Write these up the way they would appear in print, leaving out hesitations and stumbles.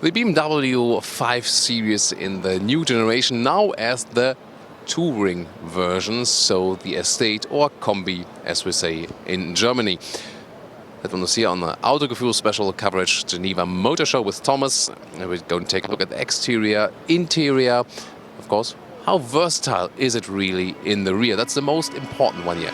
The BMW 5 Series in the new generation now as the touring version, so the estate or Kombi, as we say in Germany. That one was here on the Autogefühl special coverage Geneva Motor Show with Thomas. And we're going to take a look at the exterior, interior. Of course, how versatile is it really in the rear? That's the most important one here.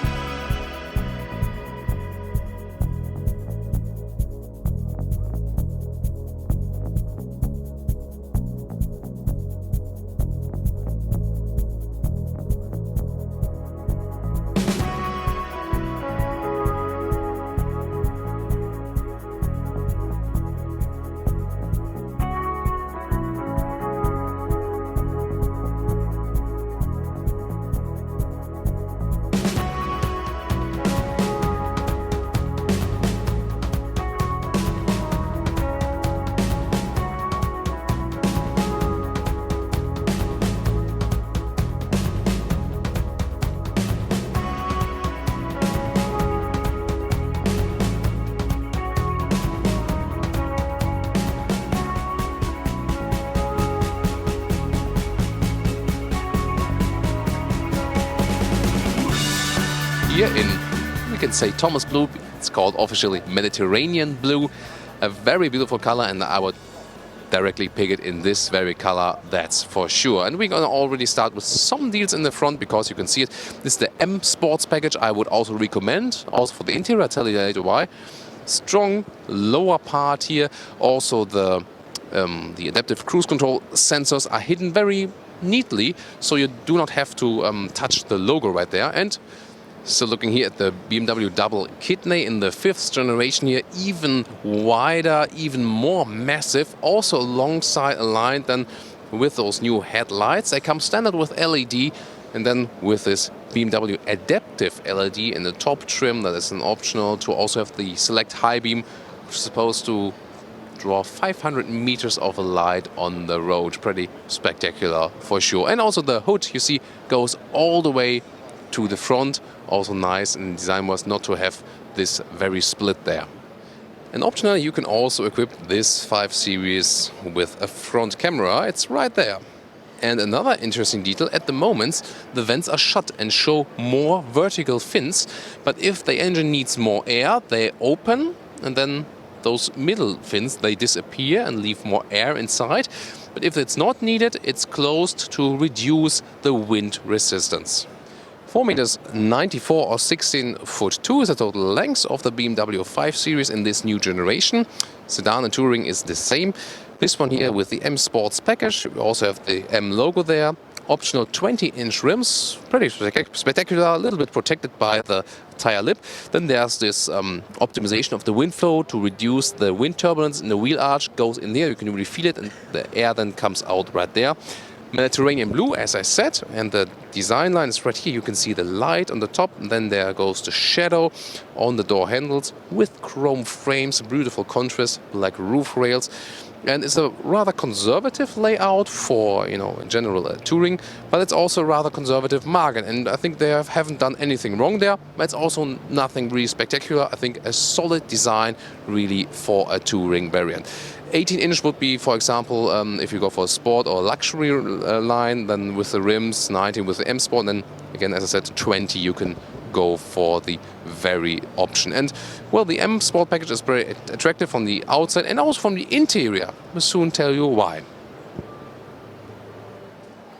Here in, we can say, Thomas blue. It's called officially Mediterranean blue. A very beautiful color, and I would directly pick it in this very color, that's for sure. And we're gonna already start with some deals in the front because you can see it. This is the M Sports package. I would also recommend, also for the interior. I'll tell you later why. Strong lower part here. Also the adaptive cruise control sensors are hidden very neatly, so you do not have to touch the logo right there. And so looking here at the BMW double kidney in the 5th generation here, even wider, even more massive, also alongside aligned then with those new headlights. They come standard with LED, and then with this BMW adaptive LED in the top trim, that is an optional to also have the select high beam, which is supposed to draw 500 meters of light on the road. Pretty spectacular for sure. And also the hood, you see, goes all the way to the front. Also nice in design was not to have this very split there. And optionally you can also equip this 5 Series with a front camera. It's right there. And another interesting detail, at the moment the vents are shut and show more vertical fins, but if the engine needs more air, they open, and then those middle fins, they disappear and leave more air inside. But if it's not needed, it's closed to reduce the wind resistance. 4.94 m or 16'2" is the total length of the BMW 5 Series in this new generation. Sedan and touring is the same. This one here with the M Sports package. We also have the M logo there. Optional 20-inch rims, pretty spectacular, a little bit protected by the tire lip. Then there's this optimization of the wind flow to reduce the wind turbulence in the wheel arch. Goes in there, you can really feel it, and the air then comes out right there. Mediterranean blue, as I said, and the design line is right here. You can see the light on the top, and then there goes the shadow on the door handles with chrome frames, beautiful contrast, like roof rails. And it's a rather conservative layout for, in general touring, but it's also a rather conservative market. And I think they haven't done anything wrong there, but it's also nothing really spectacular. I think a solid design really for a touring variant. 18-inch would be, for example, if you go for a sport or luxury line, then with the rims, 19 with the M Sport, and then again, as I said, 20 you can go for the very option. And well, the M Sport package is very attractive from the outside and also from the interior. We'll soon tell you why.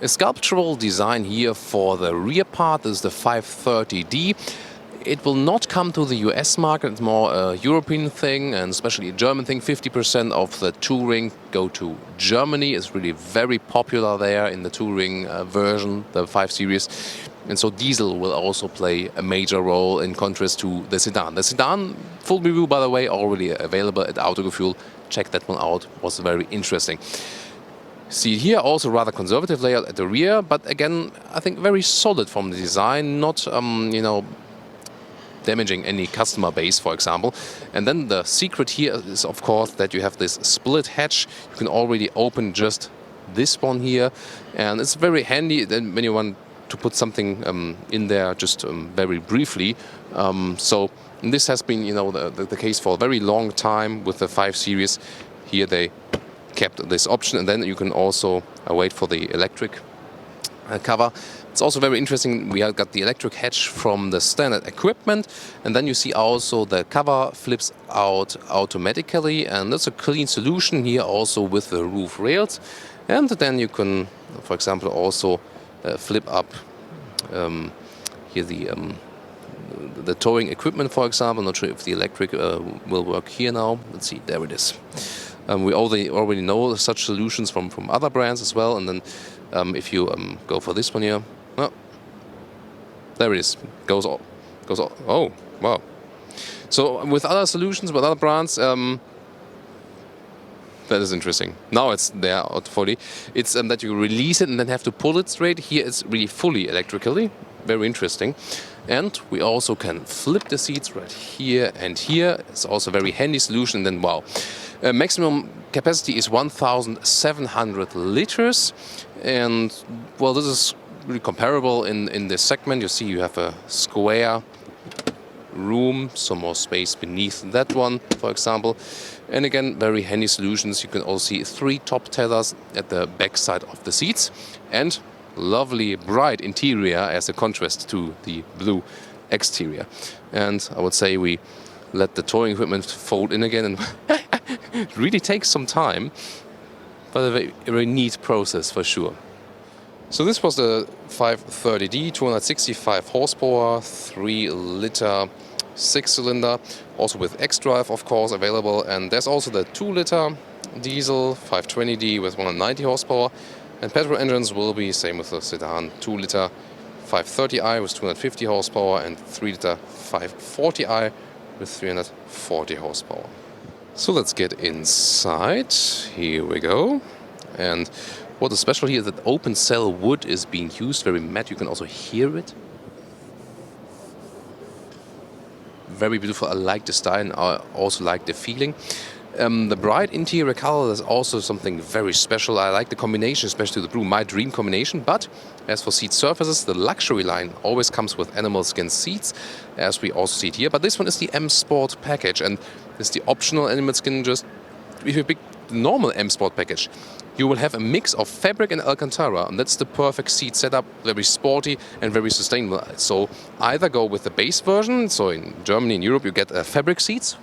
A sculptural design here for the rear part. This is the 530D. It will not come to the US market. It's more a European thing, and especially a German thing. 50% of the touring go to Germany. It's really very popular there in the touring version, the 5 Series. And so diesel will also play a major role in contrast to the sedan. The sedan, full review, by the way, already available at Autogefühl. Check that one out. Was very interesting. See here also rather conservative layout at the rear, but again, I think very solid from the design. Not, damaging any customer base, for example. And then the secret here is, of course, that you have this split hatch. You can already open just this one here, and it's very handy when you want to put something in there just very briefly. So this has been, the case for a very long time with the 5 Series. Here they kept this option, and then you can also wait for the electric cover. It's also very interesting, we have got the electric hatch from the standard equipment, and then you see also the cover flips out automatically, and that's a clean solution here also with the roof rails. And then you can, for example, also flip up here the towing equipment, for example. I'm not sure if the electric will work here now. Let's see, there it is. We already know such solutions from other brands as well. And then if you go for this one here, well, there it is. Goes all. Oh, wow. So with other solutions, with other brands, that is interesting. Now it's there, Autogefühl. It's that you release it and then have to pull it straight. Here it's really fully electrically. Very interesting. And we also can flip the seats right here and here. It's also a very handy solution. And then, wow. Maximum capacity is 1,700 liters. And, well, this is really comparable in this segment. You see you have a square room, some more space beneath that one, for example. And again, very handy solutions. You can also see 3 top tethers at the back side of the seats, and lovely bright interior as a contrast to the blue exterior. And I would say we let the towing equipment fold in again, and it really takes some time, but a very neat process for sure. So this was the 530D, 265 horsepower, 3-liter 6-cylinder, also with X-Drive, of course, available. And there's also the 2-liter diesel 520D with 190 horsepower. And petrol engines will be same with the sedan, 2-liter 530i with 250 horsepower and 3-liter 540i with 340 horsepower. So let's get inside. Here we go. And what is special here is that open cell wood is being used, very matte. You can also hear it. Very beautiful. I like the style and I also like the feeling. The bright interior color is also something very special. I like the combination, especially the blue, my dream combination. But as for seat surfaces, the luxury line always comes with animal skin seats, as we also see it here. But this one is the M Sport package, and it's the optional animal skin. Just if you pick the normal M Sport package, you will have a mix of fabric and Alcantara, and that's the perfect seat setup, very sporty and very sustainable. So either go with the base version, so in Germany and Europe you get fabric seats,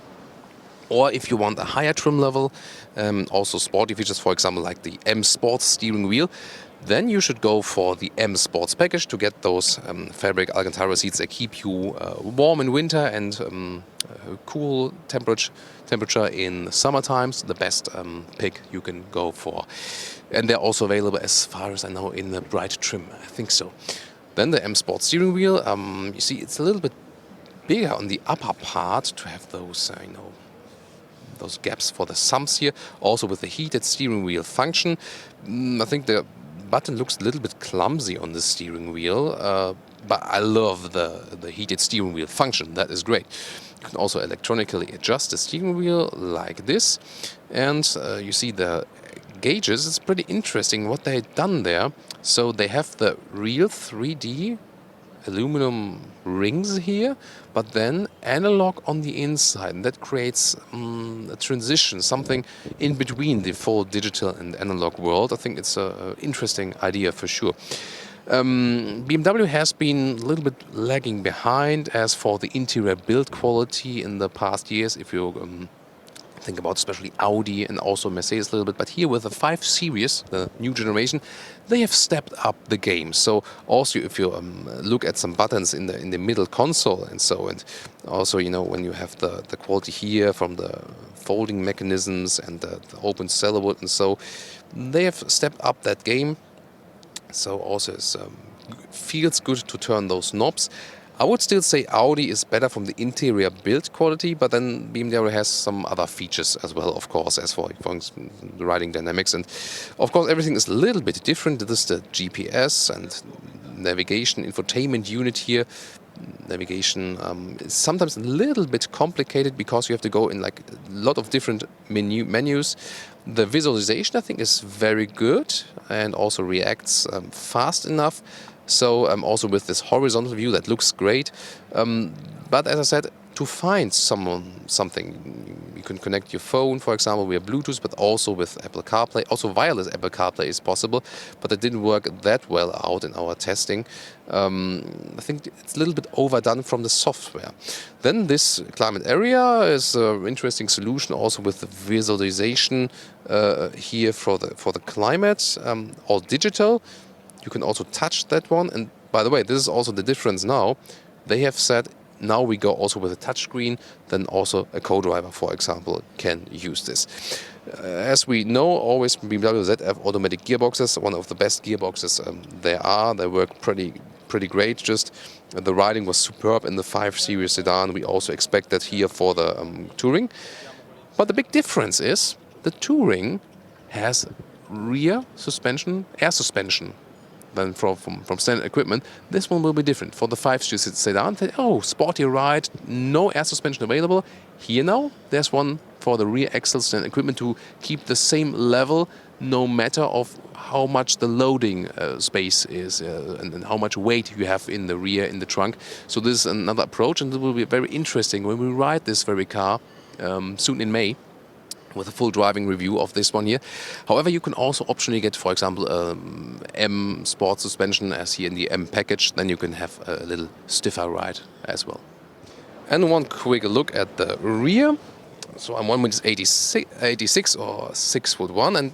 or if you want a higher trim level, also sporty features, for example, like the M Sports steering wheel, then you should go for the M Sports package to get those fabric Alcantara seats that keep you warm in winter and cool temperature in summer times. The best pick you can go for. And they're also available, as far as I know, in the bright trim. I think so. Then the M Sport steering wheel. You see, it's a little bit bigger on the upper part to have those, those gaps for the sumps here. Also with the heated steering wheel function. I think the button looks a little bit clumsy on the steering wheel, but I love the heated steering wheel function. That is great. You can also electronically adjust the steering wheel like this, and you see the gauges. It's pretty interesting what they've done there. So they have the real 3D aluminum rings here, but then analog on the inside, and that creates a transition, something in between the full digital and analog world. I think it's an interesting idea for sure. BMW has been a little bit lagging behind as for the interior build quality in the past years, if you think about especially Audi and also Mercedes a little bit. But here with the 5 Series, the new generation, they have stepped up the game. So also if you look at some buttons in the middle console and so, and also, you know, when you have the quality here from the folding mechanisms and the open cell wood and so, they have stepped up that game. So also it feels good to turn those knobs. I would still say Audi is better from the interior build quality, but then BMW has some other features as well, of course, as for the riding dynamics. And of course, everything is a little bit different. This is the GPS and navigation infotainment unit here. Navigation is sometimes a little bit complicated because you have to go in like a lot of different menus. The visualization, I think, is very good and also reacts fast enough. So also with this horizontal view, that looks great. But as I said, to find something. You can connect your phone, for example, via Bluetooth, but also with Apple CarPlay. Also wireless Apple CarPlay is possible, but it didn't work that well out in our testing. I think it's a little bit overdone from the software. Then this climate area is an interesting solution also with the visualization here for the climate, all digital. You can also touch that one. And by the way, this is also the difference now. They have said now we go also with a touchscreen, then also a co-driver, for example, can use this. As we know, always BMW ZF automatic gearboxes, one of the best gearboxes there are. They work pretty great. Just the riding was superb in the 5 Series sedan. We also expect that here for the Touring. But the big difference is the Touring has rear suspension, air suspension. Then from standard equipment, this one will be different. For the 5 Series sedan, sporty ride, no air suspension available. Here now, there's one for the rear axle standard equipment to keep the same level, no matter of how much the loading space is and how much weight you have in the rear, in the trunk. So this is another approach, and it will be very interesting when we ride this very car soon in May, with a full driving review of this one here. However, you can also optionally get, for example, M Sport suspension as here in the M package. Then you can have a little stiffer ride as well. And one quick look at the rear. So I'm 1.86 or 6'1", and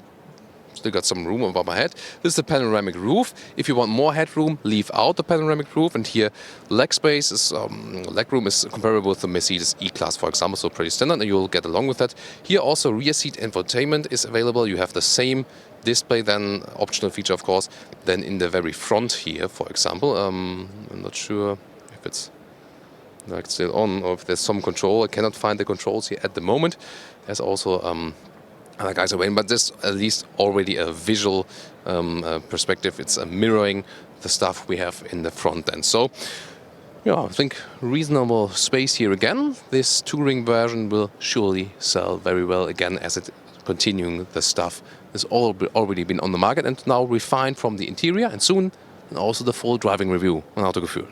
still got some room above my head. This is a panoramic roof. If you want more headroom, leave out the panoramic roof. And here, leg space is legroom is comparable with the Mercedes E-Class, for example, so pretty standard, and you'll get along with that. Here also rear seat infotainment is available. You have the same display, then optional feature, of course, than in the very front here, for example. I'm not sure if it's still on or if there's some control. I cannot find the controls here at the moment. There's also other guys are waiting, but this at least already a visual perspective. It's mirroring the stuff we have in the front end. So, yeah, I think reasonable space here again. This Touring version will surely sell very well again, as it continuing the stuff has already been on the market and now refined from the interior, and soon also the full driving review on Autogefühl.